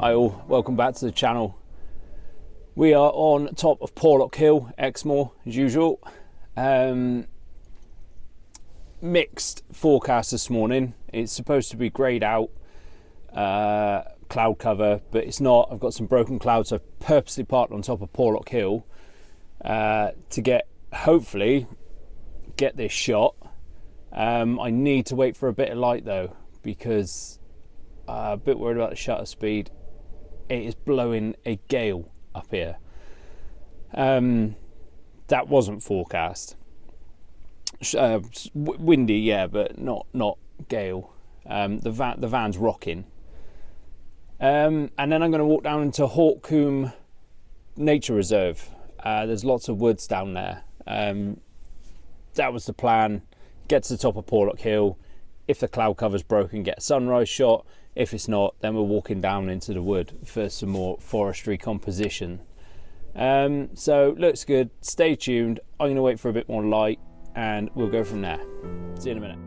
Hi all, welcome back to the channel. We are on top of Porlock Hill, Exmoor, as usual. Mixed forecast this morning. It's supposed to be greyed out, cloud cover, but it's not. I've got some broken clouds. So I've purposely parked on top of Porlock Hill to hopefully get this shot. I need to wait for a bit of light though, because I'm a bit worried about the shutter speed. It is blowing a gale up here. That wasn't forecast. Windy, yeah, but not gale. The van's rocking. And then I'm going to walk down into Hawkcombe Nature Reserve. There's lots of woods down there. That was the plan. Get to the top of Porlock Hill. If the cloud cover's broken, get a sunrise shot. If it's not, then we're walking down into the wood for some more forestry composition. So looks good. Stay tuned. I'm going to wait for a bit more light and we'll go from there. See you in a minute.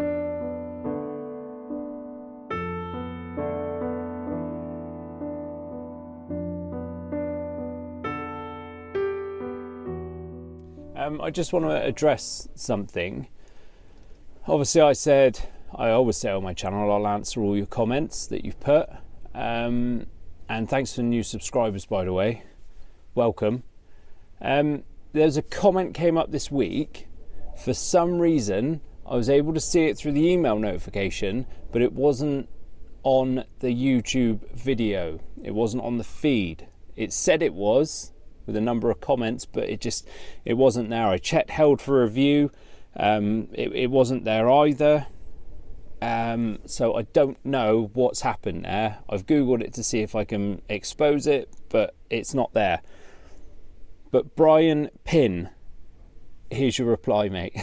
I just want to address something. Obviously I always say on my channel I'll answer all your comments that you've put, and thanks for the new subscribers, by the way. Welcome. There's a comment came up this week. For some reason I was able to see it through the email notification, but it wasn't on the YouTube video. It wasn't on the feed. It said it was with a number of comments, but it wasn't there. I checked held for review. It wasn't there either. So I don't know what's happened there. I've googled it to see if I can expose it, but it's not there. But Brian Pin, here's your reply, mate.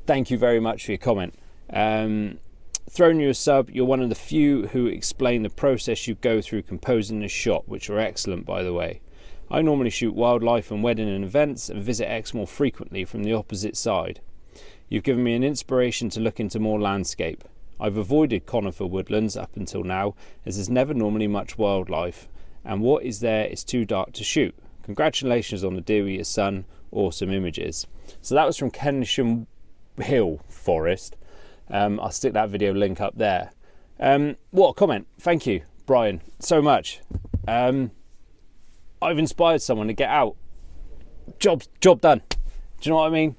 Thank you very much for your comment. Throwing you a sub. You're one of the few who explain the process you go through composing a shot, which are excellent, by the way. I normally shoot wildlife and wedding and events and visit Exmoor frequently from the opposite side. You've given me an inspiration to look into more landscape. I've avoided conifer woodlands up until now, as there's never normally much wildlife, and what is there is too dark to shoot. Congratulations on the deer with your son. Awesome images. So that was from Kenisham Hill Forest. I'll stick that video link up there. What a comment. Thank you, Brian, so much. I've inspired someone to get out. Job done. Do you know what I mean?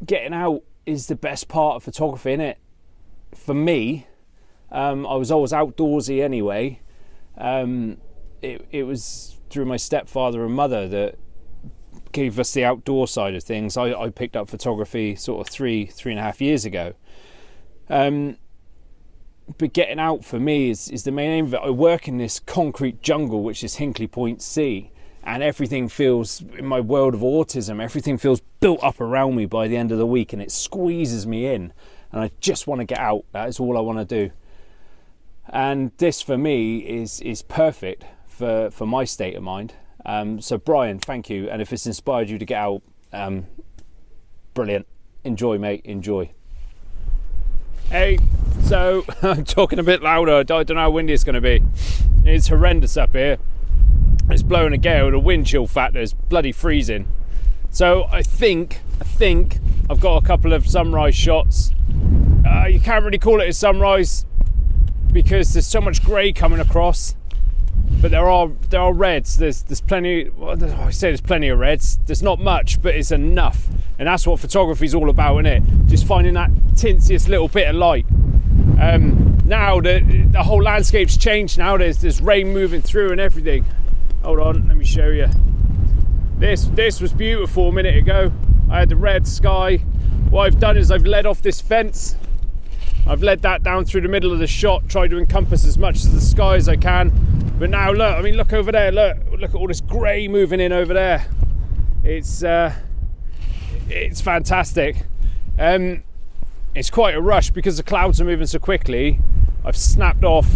Getting out is the best part of photography, innit? For me, I was always outdoorsy anyway. It was through my stepfather and mother that gave us the outdoor side of things. I picked up photography sort of three and a half years ago. But getting out for me is the main aim of it. I work in this concrete jungle, which is Hinkley Point C. And everything feels, in my world of autism, everything feels built up around me by the end of the week, and it squeezes me in. And I just want to get out. That is all I want to do. And this for me is perfect for my state of mind. So Brian, thank you. And if it's inspired you to get out, brilliant. Enjoy, mate, enjoy. Hey, so I'm talking a bit louder. I don't know how windy it's going to be. It's horrendous up here. It's blowing a gale. The wind chill factor is bloody freezing. So I think I've got a couple of sunrise shots. You can't really call it a sunrise because there's so much grey coming across, but there are reds. There's plenty. Well, I say there's plenty of reds. There's not much, but it's enough, and that's what photography is all about, isn't it? Just finding that tinsiest little bit of light. Now the whole landscape's changed. Now there's rain moving through and everything. Hold on, let me show you. This was beautiful a minute ago. I had the red sky. What I've done is I've led off this fence. I've led that down through the middle of the shot, tried to encompass as much of the sky as I can. But now look, I mean, look over there, look at all this grey moving in over there. It's fantastic. It's quite a rush because the clouds are moving so quickly. I've snapped off,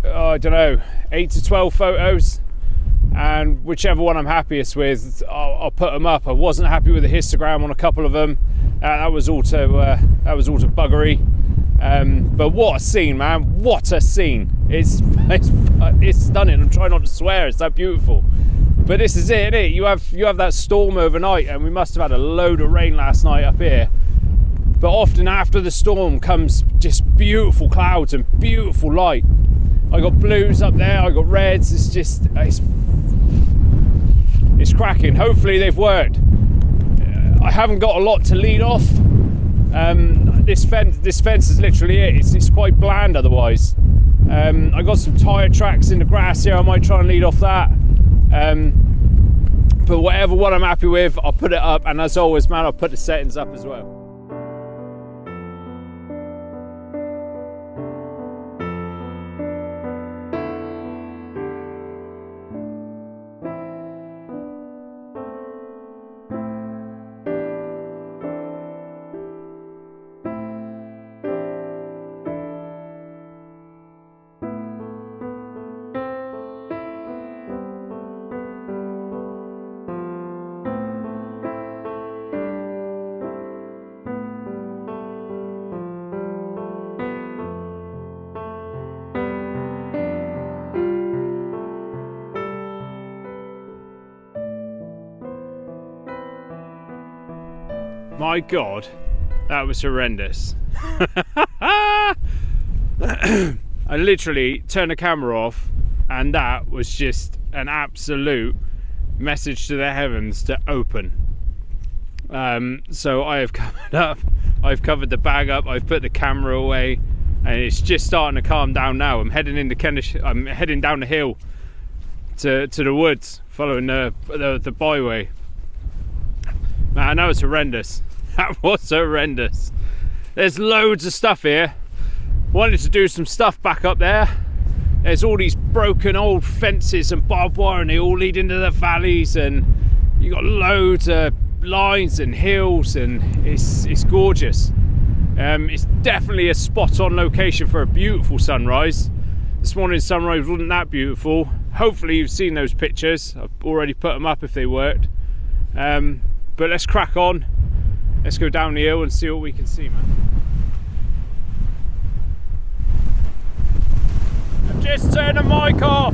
I don't know, 8 to 12 photos. And whichever one I'm happiest with, I'll put them up. I wasn't happy with the histogram on a couple of them. That was all to buggery. But what a scene, man, what a scene. It's stunning. I'm trying not to swear, it's that beautiful. But this is it, isn't it? You have that storm overnight, and we must have had a load of rain last night up here. But often after the storm comes just beautiful clouds and beautiful light. I got blues up there, I got reds. It's cracking. Hopefully they've worked. I haven't got a lot to lead off. This fence is literally it. It's quite bland otherwise. I got some tyre tracks in the grass here. I might try and lead off that. But whatever one I'm happy with, I'll put it up. And as always, man, I'll put the settings up as well. My God, that was horrendous. I literally turned the camera off, and that was just an absolute message to the heavens to open. So I have covered up, I've covered the bag up, I've put the camera away, and it's just starting to calm down now. I'm heading down the hill to the woods, following the byway. Man, that was horrendous. That was horrendous. There's loads of stuff here. Wanted to do some stuff back up there. There's all these broken old fences and barbed wire, and they all lead into the valleys, and you got loads of lines and hills, and it's gorgeous. It's definitely a spot on location for a beautiful sunrise. This morning's sunrise wasn't that beautiful. Hopefully you've seen those pictures. I've already put them up if they worked. But let's crack on. Let's go down the hill and see what we can see, man. I've just turned the mic off.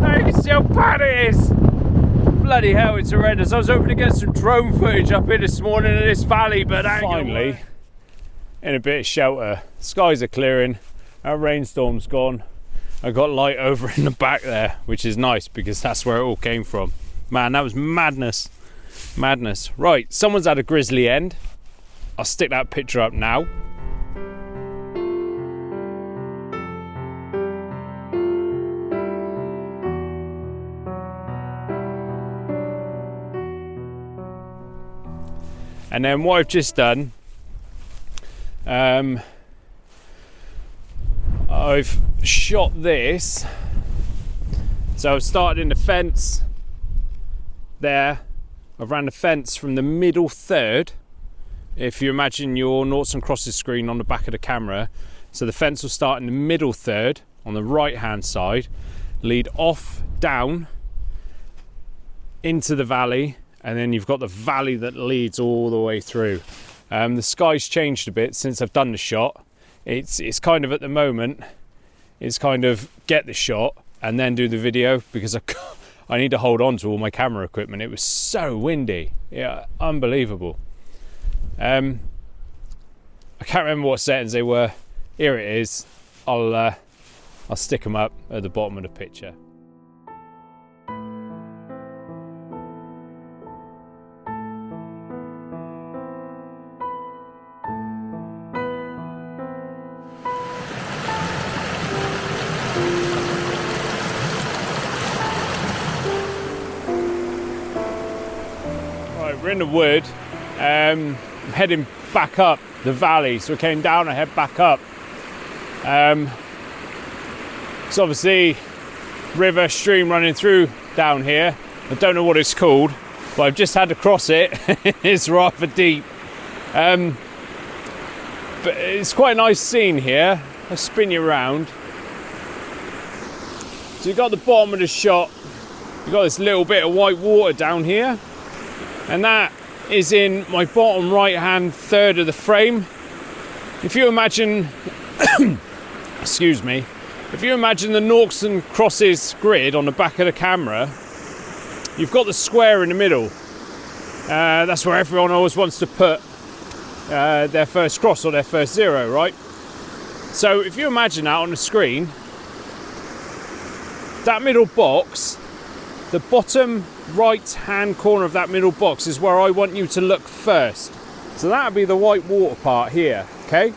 Now you can see how bad it is. Bloody hell, it's horrendous. I was hoping to get some drone footage up here this morning in this valley, but finally, in a bit of shelter. Skies are clearing. Our rainstorm's gone. I got light over in the back there, which is nice because that's where it all came from. Man, that was madness. Madness. Right, someone's had a grisly end. I'll stick that picture up now. And then what I've just done, I've shot this. So I've started in the fence there. I've ran the fence from the middle third. If you imagine your noughts and crosses screen on the back of the camera, so the fence will start in the middle third on the right hand side, lead off down into the valley, and then you've got the valley that leads all the way through. The sky's changed a bit since I've done the shot. It's kind of at the moment, it's kind of get the shot and then do the video, because I need to hold on to all my camera equipment. It was so windy. Yeah, unbelievable. I can't remember what settings they were. Here it is. I'll stick them up at the bottom of the picture. We're in the wood, heading back up the valley. So we came down, I head back up. It's obviously river, stream running through down here. I don't know what it's called, but I've just had to cross it. It's rather deep. But it's quite a nice scene here. I'll spin you around. So you've got the bottom of the shot. You've got this little bit of white water down here. And that is in my bottom right hand third of the frame. if you imagine, excuse me, if you imagine the noughts and crosses grid on the back of the camera, you've got the square in the middle. That's where everyone always wants to put their first cross or their first zero, right? So if you imagine that on the screen, that middle box, the bottom right hand corner of that middle box is where I want you to look first. So that'll be the white water part here, okay?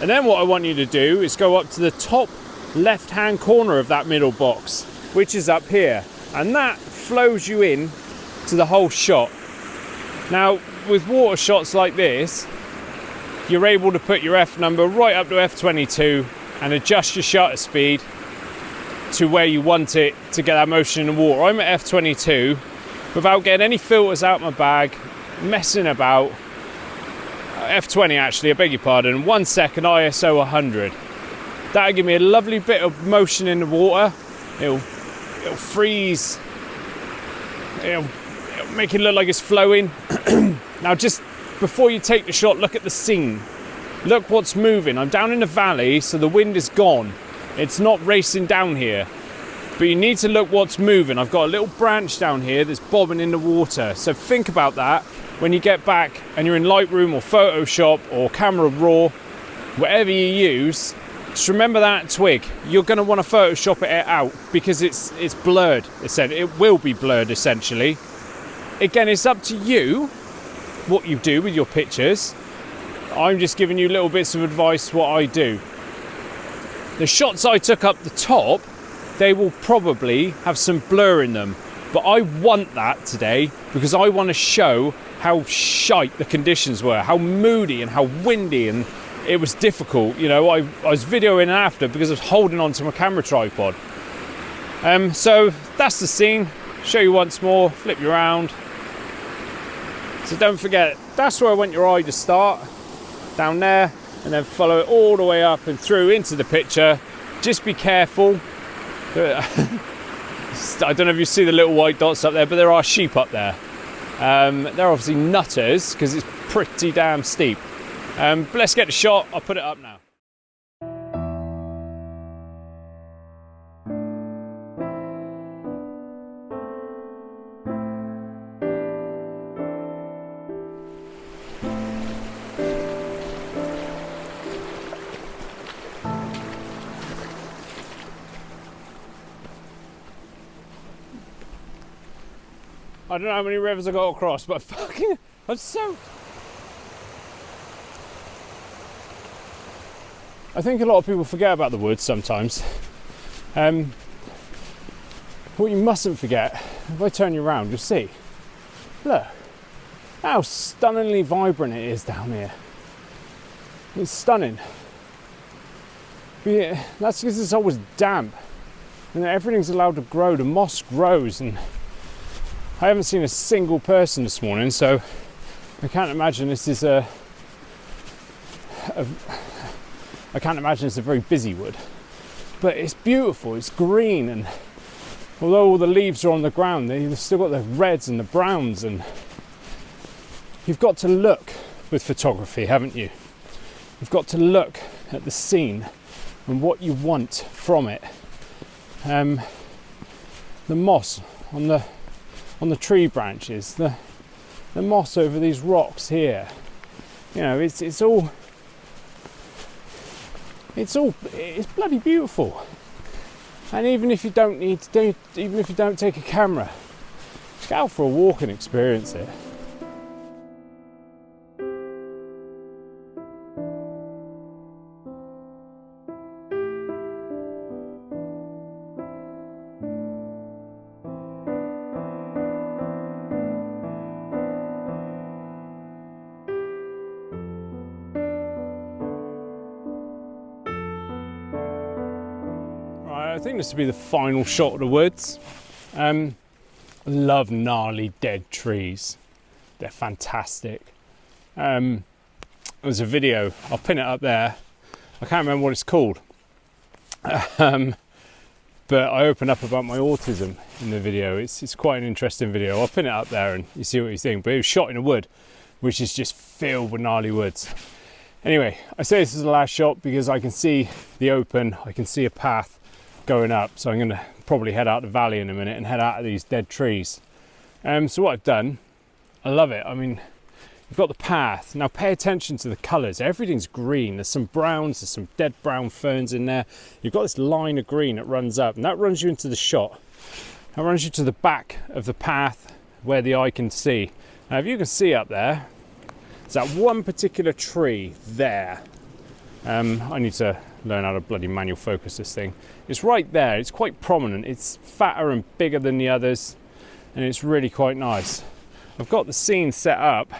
And then what I want you to do is go up to the top left hand corner of that middle box, which is up here, and that flows you in to the whole shot. Now with water shots like this, you're able to put your F number right up to F22 and adjust your shutter speed to where you want it to get that motion in the water. I'm at F22 without getting any filters out my bag, messing about. F20 actually, I beg your pardon, 1 second ISO 100. That'll give me a lovely bit of motion in the water. It'll freeze, it'll make it look like it's flowing. Now just before you take the shot, look at the scene. Look what's moving. I'm down in the valley, so the wind is gone. It's not racing down here. But you need to look what's moving. I've got a little branch down here that's bobbing in the water. So think about that when you get back and you're in Lightroom or Photoshop or Camera Raw, whatever you use. Just remember that twig. You're going to want to Photoshop it out because it's blurred. It will be blurred essentially. Again, it's up to you what you do with your pictures. I'm just giving you little bits of advice what I do. The shots I took up the top, they will probably have some blur in them, but I want that today because I want to show how shite the conditions were, how moody and how windy, and it was difficult. You know, I was videoing after because I was holding on to my camera tripod. So that's the scene. Show you once more, flip you around. So don't forget, that's where I want your eye to start, down there, and then follow it all the way up and through into the picture. Just be careful. I don't know if you see the little white dots up there, but there are sheep up there. They're obviously nutters because it's pretty damn steep. But let's get the shot. I'll put it up now. I don't know how many rivers I got across, but I'm so... I think a lot of people forget about the woods sometimes. What you mustn't forget, if I turn you around, you'll see. Look, how stunningly vibrant it is down here. It's stunning. But yeah, that's because it's always damp. And everything's allowed to grow, the moss grows, and I haven't seen a single person this morning, so I can't imagine this is I can't imagine it's a very busy wood. But it's beautiful, it's green, and although all the leaves are on the ground, they've still got the reds and the browns, and you've got to look with photography, haven't you? You've got to look at the scene and what you want from it. The moss on the tree branches, the moss over these rocks here. You know, it's bloody beautiful. And even if you don't need to do, even if you don't take a camera, just go out for a walk and experience it. I think this will be the final shot of the woods. I love gnarly dead trees. They're fantastic. There's a video, I'll pin it up there. I can't remember what it's called. But I open up about my autism in the video. It's quite an interesting video. I'll pin it up there and you see what you think. But it was shot in a wood, which is just filled with gnarly woods. Anyway, I say this is the last shot because I can see the open, I can see a path going up. So I'm going to probably head out the valley in a minute and head out of these dead trees. So what I've done, I love it. I mean, you've got the path. Now pay attention to the colours. Everything's green. There's some browns, there's some dead brown ferns in there. You've got this line of green that runs up, and that runs you into the shot. That runs you to the back of the path where the eye can see. Now if you can see up there, there's that one particular tree there. I need to learn how to bloody manual focus this thing. It's right there. It's quite prominent. It's fatter and bigger than the others, and it's really quite nice. I've got the scene set up.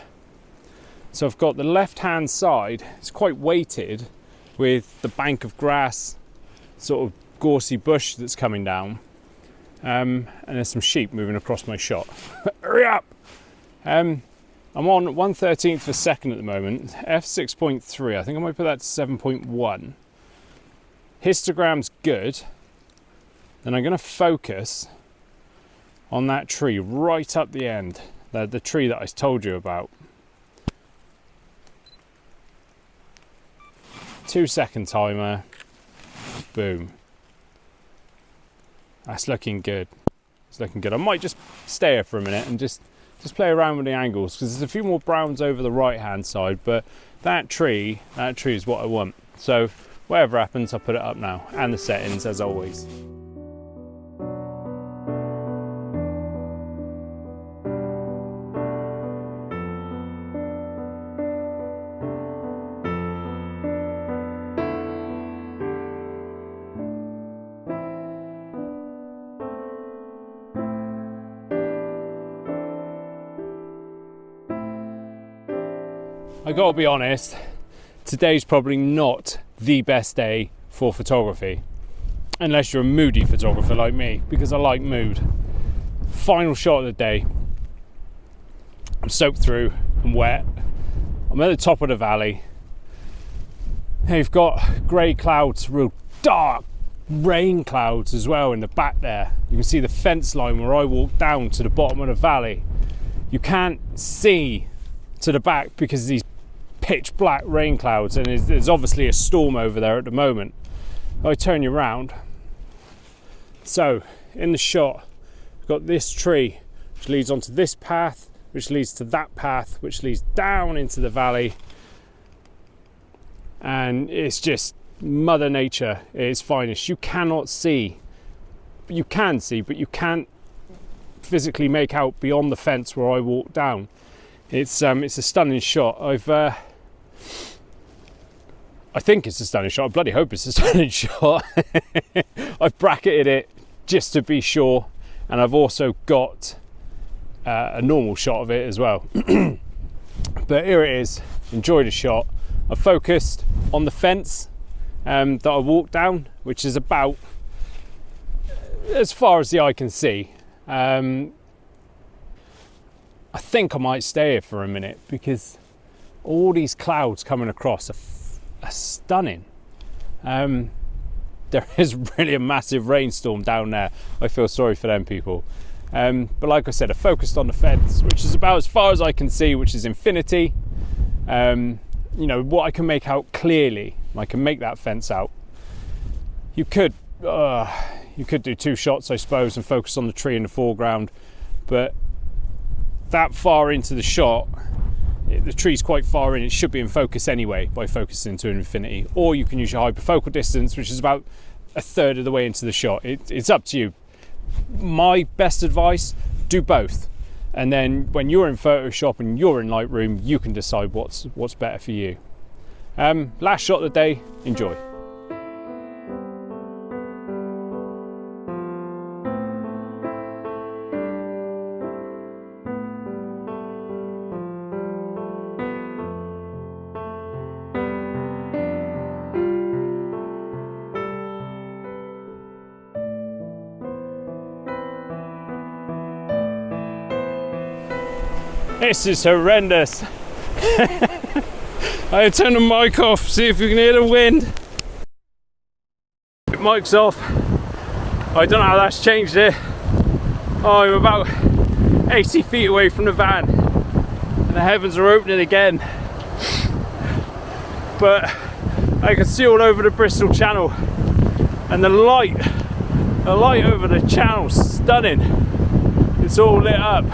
So I've got the left-hand side. It's quite weighted with the bank of grass, sort of gorsy bush that's coming down. And there's some sheep moving across my shot. Hurry up! I'm on 1/13th of a second at the moment, f6.3. I think I might put that to 7.1. Histogram's good. Then I'm going to focus on that tree right up the end, the tree that I told you about. 2-second timer. Boom. That's looking good. It's looking good. I might just stay here for a minute and just play around with the angles, because there's a few more browns over the right hand side, but that tree is what I want. So whatever happens, I'll put it up now, and the settings as always. I gotta be honest, today's probably not the best day for photography, unless you're a moody photographer like me, because I like mood. Final shot of the day. I'm soaked through, I'm wet, I'm at the top of the valley. Now you've got grey clouds, real dark rain clouds as well in the back there. You can see the fence line where I walk down to the bottom of the valley. You can't see to the back because of these pitch black rain clouds, and there's obviously a storm over there at the moment. I turn you around. So in the shot, we've got this tree which leads onto this path, which leads to that path, which leads down into the valley, and it's just Mother Nature at its finest. You cannot see, you can see, but you can't physically make out beyond the fence where I walk down. It's a stunning shot. I think it's a stunning shot. I bloody hope it's a stunning shot. I've bracketed it just to be sure, and I've also got a normal shot of it as well. But here it is. Enjoy the shot. I focused on the fence that I walked down, which is about as far as the eye can see. I think I might stay here for a minute because all these clouds coming across are stunning. There is really a massive rainstorm down there. I feel sorry for them people. But like I said, I focused on the fence, which is about as far as I can see, which is infinity. You know, what I can make out clearly, I can make that fence out. You could do 2 shots, I suppose, and focus on the tree in the foreground, but that far into the shot, the tree's quite far in, it should be in focus anyway by focusing to infinity. Or you can use your hyperfocal distance, which is about 1/3 of the way into the shot. It's up to you. My best advice, do both. And then when you're in Photoshop and you're in Lightroom, you can decide what's better for you. Last shot of the day, enjoy. This is horrendous. I turn the mic off, see if you can hear the wind. Mic's off. I don't know how that's changed it. Oh, I'm about 80 feet away from the van and the heavens are opening again. but I can see all over the Bristol Channel, and the light over the channel's stunning. It's all lit up.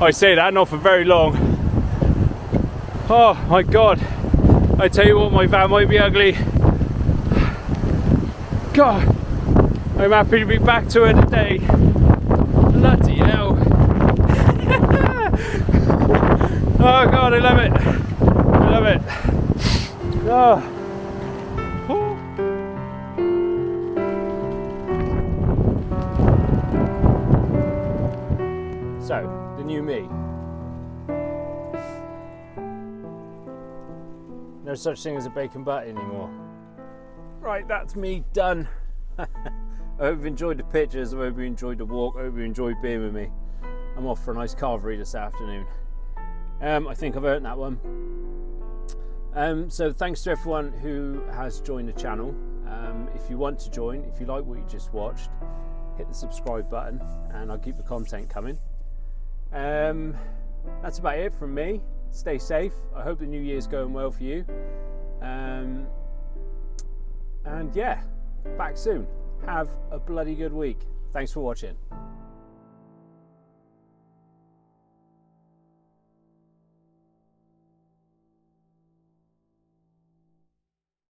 I say that not for very long. Oh my god, I tell you what, my van might be ugly. God, I'm happy to be back to it today. Bloody hell. Oh god, I love it. I love it. Oh. So, the new me. No such thing as a bacon butt anymore. Right, that's me done. I hope you've enjoyed the pictures. I hope you enjoyed the walk. I hope you enjoyed being with me. I'm off for a nice carvery this afternoon. I think I've earned that one. So thanks to everyone who has joined the channel. If you want to join, if you like what you just watched, hit the subscribe button and I'll keep the content coming. That's about it from me. Stay safe. I hope the new year's going well for you. And yeah, back soon. Have a bloody good week. Thanks for watching.